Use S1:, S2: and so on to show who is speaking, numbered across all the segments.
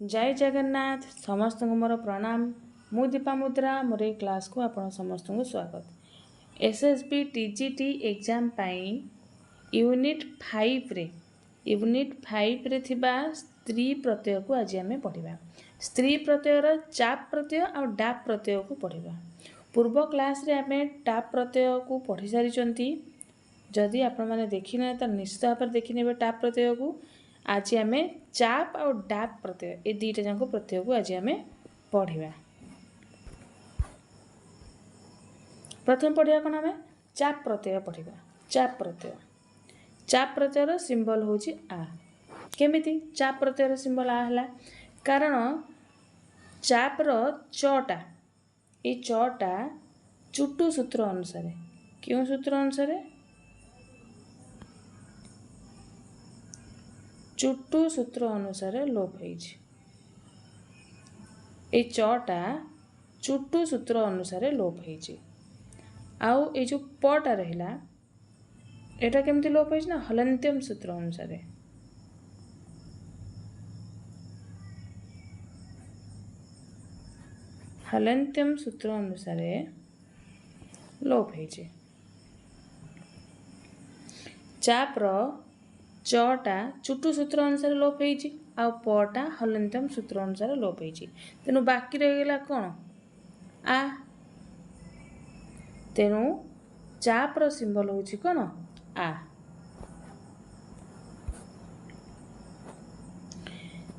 S1: जय जगन्नाथ समस्त मोर प्रणाम। मु दीपा मुद्रा मोर ए क्लास को आपण समस्त को स्वागत। एसएसबी टीजीटी एग्जाम पाई यूनिट 5 रे थिबा स्त्री प्रत्यय को आज आम पढ़ा। स्त्री प्रत्ययर चाप प्रत्यय और डाप प्रत्यय को पढ़ा। पूर्व क्लास रे आम टाप प्रत्यय को पढ़ी सारी। जदि आपण मैंने देखी ना तो निश्चित भाव देखी ने टाप प्रत्यय को। आज आम चाप और डाप प्रत्यय ये दुईटा जाक प्रत्यय को आज आम पढ़ा। प्रथम पढ़ा कौन आम चाप प्रत्यय पढ़ा। चाप प्रत्ययर सिंबल हूँ आ। केमिति चाप प्रत्ययर सिंबल आ है कारण चापर चटा ये चटा चुटु सूत्र अनुसार क्यों सूत्र अनुसार चुटु सूत्र अनुसार लोप है। चटा चुटु सूत्र अनुसार लोप है। आउ ये जो पटा रहा यहाँ केमती लोप है हलन्त्यम सूत्र अनुसार। हलन्त्यम सूत्र अनुसार लोप है। चापर चटा चुटु सूत्र अनुसार लोप है। पटा हलन्त्यम सूत्र अनुसार लोप है। तेणु बाकी रहीगला कौन आ। तेणु चापर सिंबल हूँ कौन आ।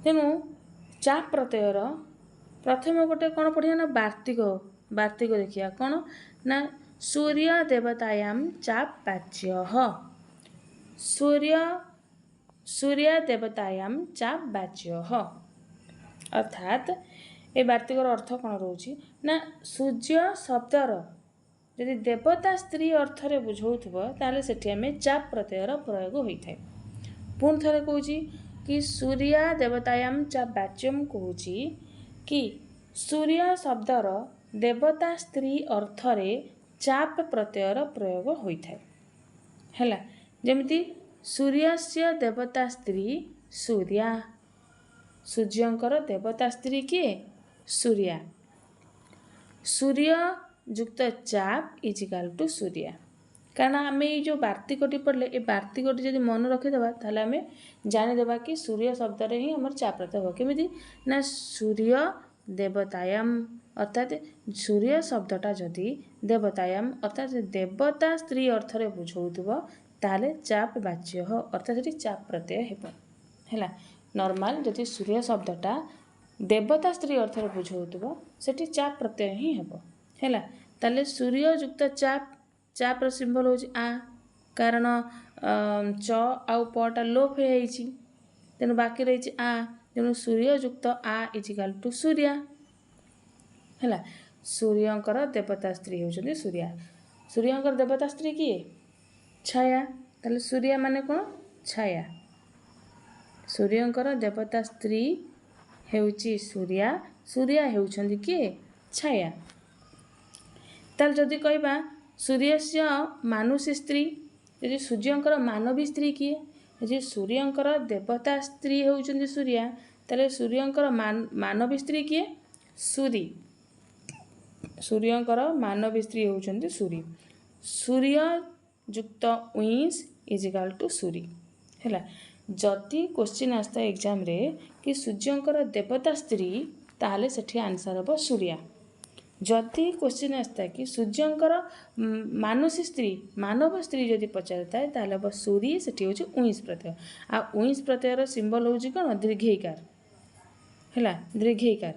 S1: तेणु चाप प्रत्ययर प्रथम गोटे कौन पढ़िया ना वार्तिक देखिया कौन ना सूर्य देवतायाम चाप वाच्य। सूर्य देवतायाम चाप वाच्य अर्थात ये वार्तिकर अर्थ कौन रोचे ना सूर्य शब्दर यदि देवता स्त्री अर्थ रे बुझाउथबो ताले सेठी हमें चाप प्रत्ययर प्रयोग होइथाय। पुन थरे कहूची कि सूर्य देवतायाम चाप वाच्यम कहूची कि सूर्य शब्दर देवता स्त्री अर्थ रे चाप प्रत्ययर प्रयोग होइथाय। हैला जेमिति सूर्यस्य देवता स्त्री सूर्या। सूर्यंकर देवता स्त्री किए सूर्या। सूर्य युक्त चाप इजिकाल टू सूर्या। कारण आम ये जो वार्तिकटी पढ़ले ये वार्तिकटी जब मन रखीदे ताहले आम जानीदेवा कि सूर्य शब्द रे ही आमर चाप प्रत्यय हो। केमिति ना सूर्य देवतायाम अर्थात सूर्य शब्दटा जदि देवतायाम अर्थात देवता स्त्री अर्थ रे बुझाउथबो ताले चाप वाच्य हो अर्थात ये चाप प्रत्यय है। नॉर्मल जदि सूर्य शब्दटा देवता स्त्री अर्थ रे बुझाउथबो सेठी चाप प्रत्यय ही है। ताले सूर्य युक्त चाप सिंबल हो आ कारण च आउ पटा लोप हो जाइए। तेणु बाकी रही आ तेणु सूर्य युक्त आ इजिकाल टू सूर्या है। सूर्यंकर देवता स्त्री होउछन्ती सूर्या। सूर्यंकर देवता स्त्री किए छाया। ताले सूर्या माने कौन छाया। सूर्यंकर देवता स्त्री हेउची सूर्या। सूर्या हेउछन्ती किए छाया। ताल जदि कहबा सूर्यस्य मानुषी स्त्री यदि सूर्यंकर मानवी स्त्री किए यदि सूर्यंकर देवता स्त्री हेउछन्ती सूर्या ताले सूर्यंकर मानवी स्त्री किए सूरी। सूर्यंकर मानवी स्त्री हेउछन्ती सूरी। सूर्य युक्त उइंस इजिकाल टू सूरी है। जदि क्वेश्चन आसता एग्जाम रे कि सूर्यंकर देवता स्त्री ताहले सेठी आंसर हम सूर्या। जदि क्वेश्चन आसता कि सूर्यंकर मानुषी स्त्री मानव स्त्री जदि पचारता ताहले हम सूरी सेठी होची उइंस प्रत्यय। आ उइंस प्रत्ययर सिंबल होची कोन दीर्घईकार है। दीर्घईकार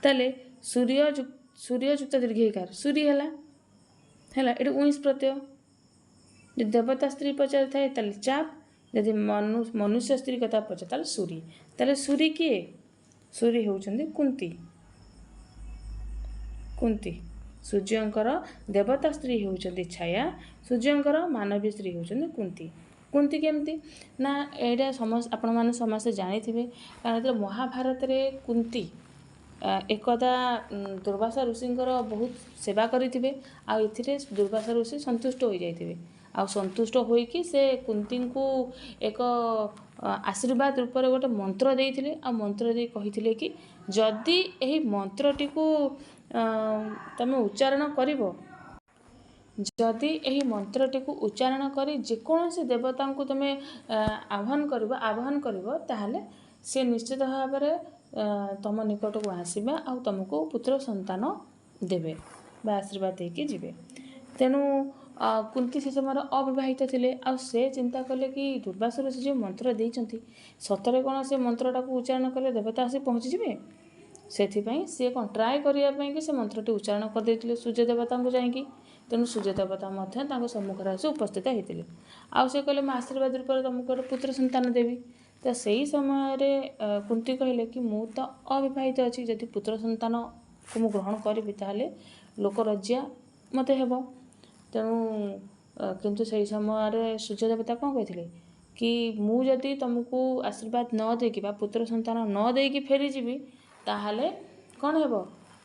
S1: ताले सूर्य युक्त दीर्घईकार सूरी है। ये उइंस प्रत्यय जब देवता स्त्री पचार थाए ताले चाप यदि मनुष्य स्त्री कथा पचार ताले सूरी। ताले सूरी किए सूरी होउछन्ती कुंती। सूर्यंकर देवता स्त्री होउछन्ती छाया। सूर्यंकर मानवी स्त्री होउछन्ती कुंती केमती ना एटा समस्त आपण माने समस्त जानिथिबे कारण महाभारत रे कुंती एकदा दुर्वासा ऋषिंकर बहुत सेवा करिथिबे। आ इथिरे दुर्वासा ऋषि संतुष्ट हो जाइथिबे। आ संतुष्ट होइकी से कुंती को एक आशीर्वाद रूप गोटे मंत्र देइथिले आ मंत्र दे कहिथिले कि जदि एही मंत्रटिकु तमे उच्चारण करिवो जदि एही मंत्रटिकु उच्चारण करी जेकोसी देवता को तमे आह्वान करिवो ताहले से निश्चित भाव तुम निकट को आसवा आ तुमको पुत्र संतान देवे बा आशीर्वाद देकी जीवे। तेणु कुंती से समय अविवाहित थिले आ से चिंता कले कि दुर्वासुर से जो मंत्र देइचंती सतरे कौन से मंत्रटा को उच्चारण कले देवता आसी पहुँची जीवे सेथिपाई से कौन ट्राए करने कि से मंत्रटी उच्चारण कर देइथिले सूर्य देवता को जाइकी। तेणु सूर्य देवता मध्य सम्मुखर आसी उपस्थित होते आउ से कहले मैं आशीर्वाद रूप तुमको गोटे पुत्र संतान देवी। तो सही समय कुंती कहले कि मु तो अविवाहित अच्छी जदि पुत्र संतान को मु ग्रहण करी ताहले लोक रज्या मते हेब। तेणु किंतु सही समय सूर्य देवता कौन कहते कि मु जदि तुमको आशीर्वाद न देकी बा पुत्र संतान न देकी फेरी जीवी ताहले कौन हेब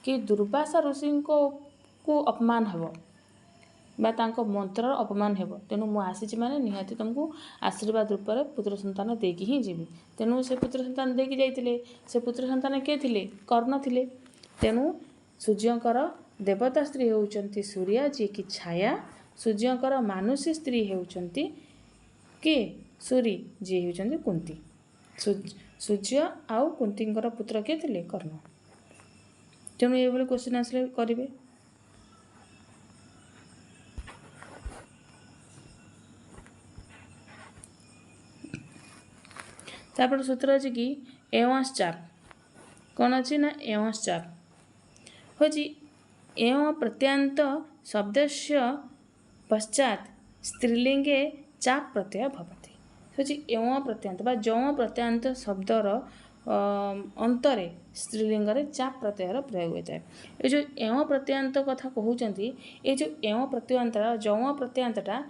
S1: कि दुर्वासा ऋषि को अपमान हेब बा तांको मंत्र अपमान हेब। तेणु मु आसी माने निहाती तुमको आशीर्वाद रूप पुत्र संतान देकी ही जीवी। तेणु से पुत्र संतान देकी जाइतिले से पुत्र संतान के थिले कर्ण थिले। तेणु सूर्यंकर देवता स्त्री होउचंती सूर्या जी की छाया सूर्यंकर मानुषी स्त्री होउचंती के सूरी जी होउचंती कुंती। सूर्य आउ कुंतींकर पुत्र के थिले कर्ण। तेणु ये भली क्वेश्चन आसले करिवे। तापर सूत्र अच्छी कि एवंस चाप कौन अच्छी ना एवंस चाप हूँ एवं प्रत्यांत शब्दस्य पश्चात स्त्रीलिंगे चाप प्रत्यय भवति हूँ एवं प्रत्यांत बा जौ प्रत्यांत शब्दर अंतरे स्त्रीलिंग चाप प्रत्ययर प्रयोग होता है। ये जो एवं प्रत्यांत कथा कहते ये जो एवं प्रत्यंत जौ प्रत्यांतटा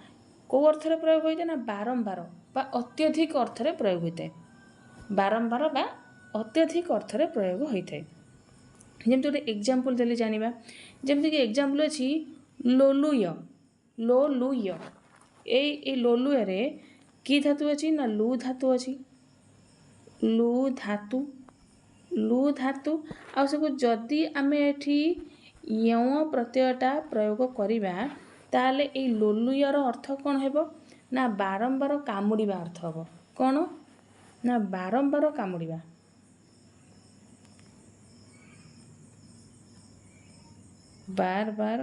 S1: कौ अर्थ प्रयोग होता है ना बारंबार बा अत्यधिक अर्थ प्रयोग होता है बारंबार बा अत्यधिक अर्थ प्रयोग होता है। जमी गोटे एग्जाम्पल देले जानिबा जमती कि एग्जाम्पल अच्छी लोलुय लोलुय ए लोलुय रे की धातु अच्छी ना लू धातु अच्छी लू धातु आ सब जदि आमे एठी यौं प्रत्ययटा प्रयोग करिबा ताले ए लोलुयर अर्थ कौन हेबो ना बारंबार कामुड़िबा अर्थ हेबो कौन ना बारंबार कामुड़िबा बार बार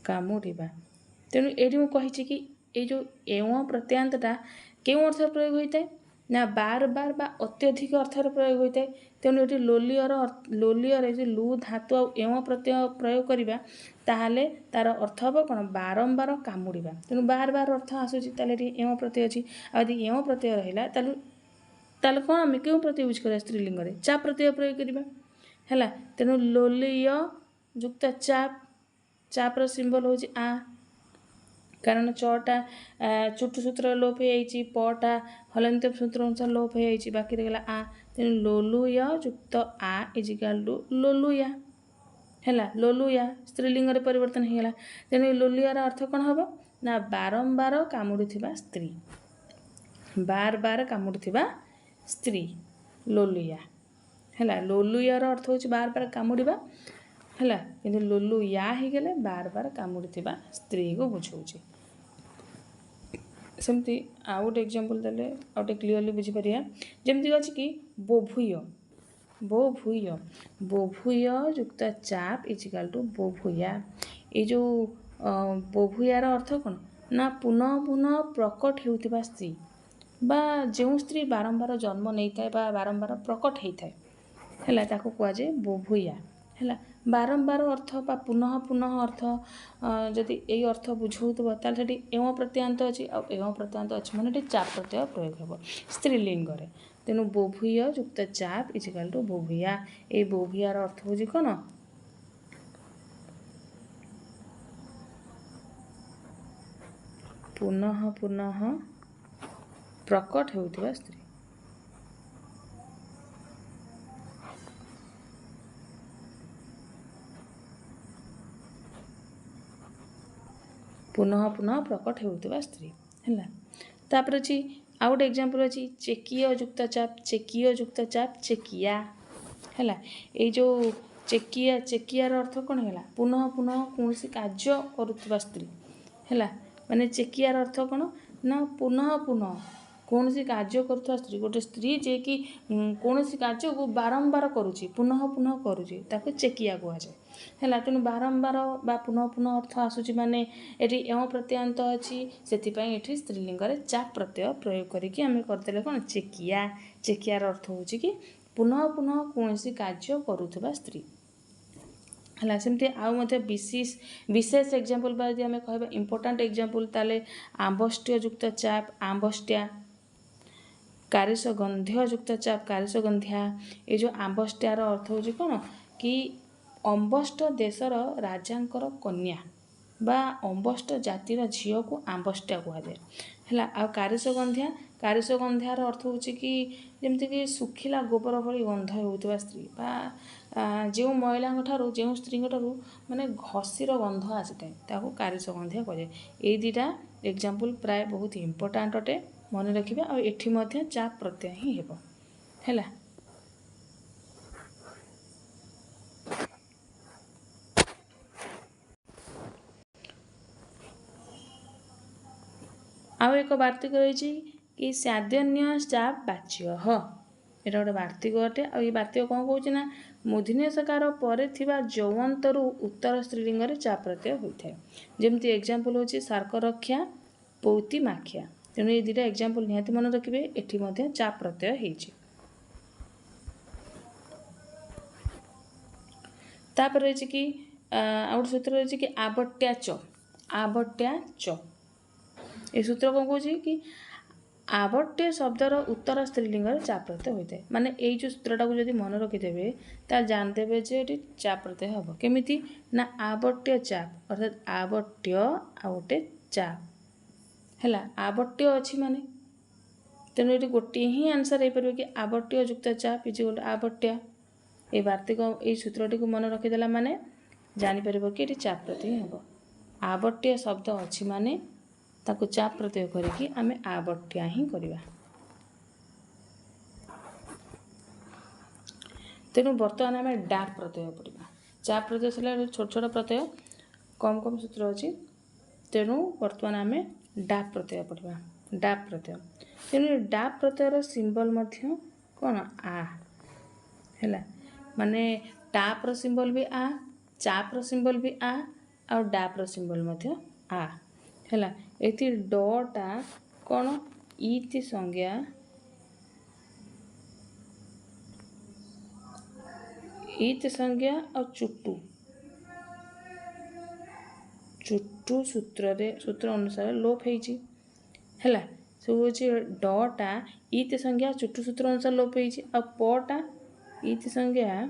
S1: कामुड़िबा। तेणु ये मुझे कि ये जो एवं प्रत्यांतटा क्यों अर्थ प्रयोग होता है ना बार बार बा अत्यधिक अर्थ प्रयोग होता है। तेणु ये लोलियर जो लू धातु आ एवं प्रत्यय प्रयोग करवा ताहले तार अर्थ हम कौन बारंबार कामुड़िबा। तेणु बार बार अर्थ आसूसी एवं प्रत्यय अच्छी आदि एवं प्रत्यय रहा ताले कौन आम क्यों प्रत्यय यूज करा स्त्रीलिंग रे चाप प्रत्यय प्रयोग करवा है। तेणु लोलिय युक्त चापर सिंबल हूँ आ कारण चटा चुटु सूत्र लोप हो पटा हलंत सूत्र अनुसार लोप हो बाकी रहा आ। तेणु लोलुय युक्त आ इजिकाल टू लोलुया है लोलुया स्त्रीलिंग परिवर्तन होगा। तेणु लोलुयार अर्थ कौन हम ना बारंबार कामुड़ुथिबा स्त्री बार बार कामुड़ुथिबा स्त्री लोलुया है। लोलुयार अर्थ हूँ बार बार कामुड़िबा है कि लोलुया ही गले बार बार कामुड़ुथिबा स्त्री को बुझाऊँ। सेमती आउ गोटे एग्जाम्पल देले आउ गोटे क्लीयरली बुझीपर जमती अच्छी कि बोभूय बोभूय युक्त चाप इजिकाल टू बोभूया। ये जो बोभूयार अर्थ कौन ना पुनः पुनः प्रकट होता स्त्री बा जो स्त्री बारंबार जन्म नहीं था बा बारंबार प्रकट होता है ताको कहुए बोभूया है। बारंबार अर्थ बा पुनः पुनः अर्थ जदि यही अर्थ बुझाऊब ताले एवं प्रत्यांत अच्छी एवं प्रत्यांत अच्छी मैंने चाप प्रत्यय प्रयोग हे स्त्रीलिंग। तेणु बोभूय युक्त चाप इजिकाल टू बोभूया। ये बोभूयार अर्थ हूँ कौन पुनः पुनः प्रकट होता स्त्री। पुनः पुनः प्रकट होता स्त्री ହେଲା। तापर अछि आउ गोटे एग्जांपल अछि चेकीय युक्त चाप, चेकीय युक्त चाप, चेकिया हैला। ए जो चेकिया, चेकियार अर्थ कौन है? पुनः पुनः कौन कार्य करुवा स्त्री हैला। माने चेकियार अर्थ कौन ना पुनः पुनः कौन कार्य करुवा स्त्री, गोटे स्त्री जे कि कौन कार्य को बारंबार करुची, पुनः पुनः करुची, ताको चेकिया कह जाए हैला। तेणु बारंबार बा पुनः पुनः अर्थ आसुची माने एटी एवं प्रत्ययांत अछि, सेथिपई एठी स्त्रीलिंग रे चाप प्रत्यय प्रयोग करिकि आमे करदेले कोन चेकिया। चेकियार अर्थ होची कि पुनः पुनः कौन कार्य करुवा स्त्री हैला। सेमती आउ मते विशेष एग्जांपल बा जे आमे कहबा इंपोर्टेंट एग्जांपल ताले आंबष्ट्य युक्त चाप, आंबष्ट्या, कारिसगंध्य युक्त चाप, कारिसगंध्या। ए जो आंबष्ट्यार अर्थ होची कोन कि अंबष्ट देशर राजांकर कन्या बा अंबष्ट जातिर झील को आंबष्ट्या कह जाए हैला। आ कारिसगंध्या, कारिसगंध्यार अर्थ होची कि जेमति कि सुखिला गोबर भली गंध हेउतबा स्त्री बा जो महिला ठारू, जो स्त्री ठारू माने घसीर गंध आसीଥାଏ, ताको कारिसगंध्या कह जाए। ए दुटा एग्जांपल प्राय बहुत इंपोर्टेंट अटे, मन रखिबा। आ एठी मध्ये चाप प्रत्यय ही हेबो हैला। आउ एक वार्तिक रही कि साद्यन्य चाप वाच्य एटा गोटे वार्तिक अटे। आ ये वार्तिक कौन कहूँ ना मूर्धन्य सकार पर थिबा जौवंतरु उत्तर स्त्रीलिंग रे चाप प्रत्यय होइथाय। जेमति एग्जांपल होची सार्क रक्षा, पौती माखिया। तेणु ये दुटा एग्जांपल निहाती मन रखिबे, एठी मध्ये चाप प्रत्यय हेइची। तापर रही कि आउट सूत्र रही कि आबट्या च, आबट्या च। ए सूत्र कौन कहूँ कि आबट्य शब्दर उत्तर स्त्रीलिंग चाप प्रत्यय होता है। माने ये जो सूत्रटा को जदि मन रखिदेवे ता जानदेवे जे ये चाप प्रत्यय हम केमिति ना आबट्य चाप, अर्थात आबट्य आ गोटे चाप हैला। आबट्य अच्छी माने तेणु ये गोटे ही आंसर हो पार कि आबट्य युक्त चाप इज गोटे आबट्या। ये वार्तिक ये सूत्रटी को मन रखिदेला माने जानीपर कि ये चाप प्रत्यय हम। आबट्य शब्द अच्छी माने ताको चाप प्रत्यय करिकी आमे आबट्या ही करिबा। तेणु बर्तमान आमे डाक प्रत्यय पढ़िबा। चाप प्रत्यय सला छोट छोट प्रत्यय कम कम सूत्र अछि, तेणु बर्तमान आमे डाक प्रत्यय पढ़िबा। डाक प्रत्यय तेणु डाक प्रत्ययर सिंबल मध्य कोन आ हैला। माने टाप रो सिंबल भी आ, चाप रो सिंबल भी आ, और डाप रो सिंबल मध्य आ हैला। एथि ड टा कोन इति संज्ञा, इति संज्ञा और चुट्टू, चुट्टू सूत्र अनुसार लोप हेइची हैला। से होची ड टा इति संज्ञा चुट्टू सूत्र अनुसार लोप हेइची, और प टा इति संज्ञा,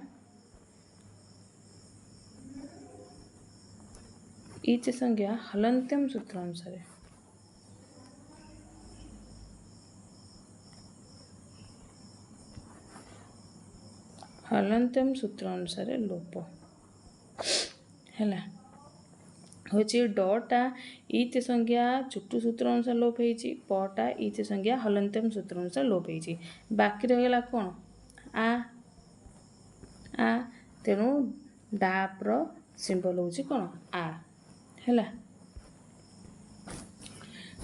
S1: इति संज्ञा हलन्त्यम सूत्र अनुसार, हलन्त्यम सूत्र अनुसार लोप हैला। होची डटा इति संज्ञा चुट्टू सूत्र अनुसार लोप हेइची, पटा इति संज्ञा हलन्त्यम सूत्र अनुसार लोप हेइची। बाकी रहिला कोन आ तेणु डाप रो सिंबल होची कोन आ हैला।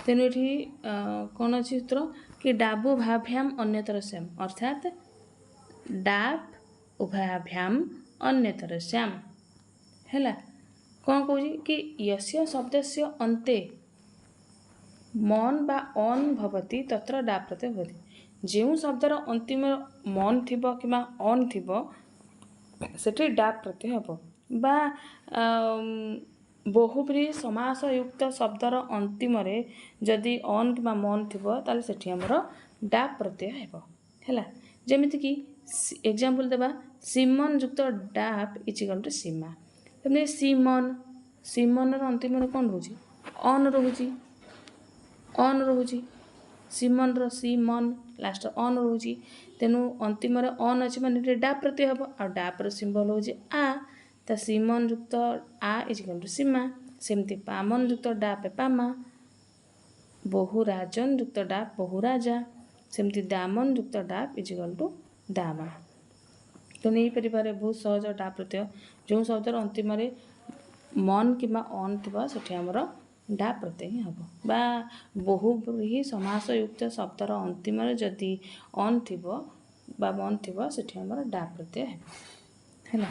S1: तेणु एठी कोन अछि सूत्र कि डाबु भाभ्याम अन्यतर श्याम, अर्थात डाप उभयाभ्याम अन्यतर श्याम हैला। कौन कहूँ कि यस्य शब्दस्य अन्ते मन बा अन भवति तत्र डाप प्रत्यय भवति। जो शब्दर अंतिम मन थिबो किबा अन थिबो सेठी डाप प्रत्यय हबो। बा बहुब्रीहि समास युक्त शब्दर अंतिम रे जदि अन किबा मन थिबो ताले सेठी हमरो डाप प्रत्यय हेबो हैला। जेमिति कि एग्जांपल देबा सिमन युक्त डाप इज इक्वल टू सीमा। तने सीमन, सीमन र अंतिम रे कोन रहउची अन रहउची, अन रहउची सीमन र सीमन लास्ट अन रहउची। तेनु अंतिम रे अन अछि माने डाप प्रत्यय हबो, आ डाप र सिंबल होची आ, ता सीमन युक्त आ इज इक्वल टू सीमा। सेमति पामन युक्त डाप पामा, बहुराजन युक्त डाप बहुराजा सेमती दामन युक्त डाप इज इक्वल टू दामा। तो नहीं परिवार बहुत सहज डाप प्रत्यय जो शब्दर अंतिम मन कि अन थी से आमर डाप प्रत्यय ही हम बा बहुब्रीहि समासयुक्त शब्दर अंतिम जदि अन थी बा मन थी से आमर डाप प्रत्यय है।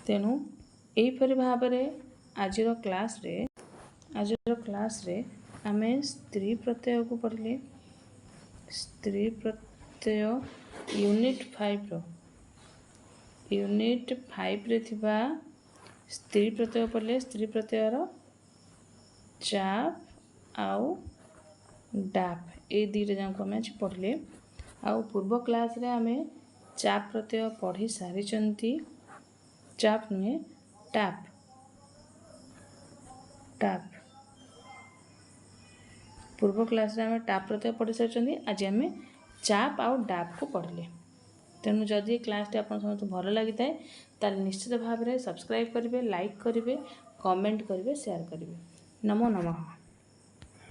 S1: तेणु यहीपरि भाव में आज क्लास रे आमे स्त्री प्रत्यय को पढ़ले। स्त्री प्रत्यय यूनिट 5 रे थिबा स्त्री प्रत्यय पढ़ले। स्त्री प्रत्ययर चाप आउ डाप ये दुईटा जाक आम आज पढ़ले। आउ पूर्व क्लास रे आमे चाप प्रत्यय पढ़ी सारी। चाप नुहे टाप टाप पूर्व क्लास रे आमे टाप प्रत्यय पढ़ी सारी। आज आम चाप आउ डाप को पढ़ले। तेणु जदि क्लास टी आपन समस्त भल लगी था निश्चित भाव में सब्सक्राइब करेंगे, लाइक करेंगे, कमेंट करेंगे, शेयर करेंगे। नमो नमः।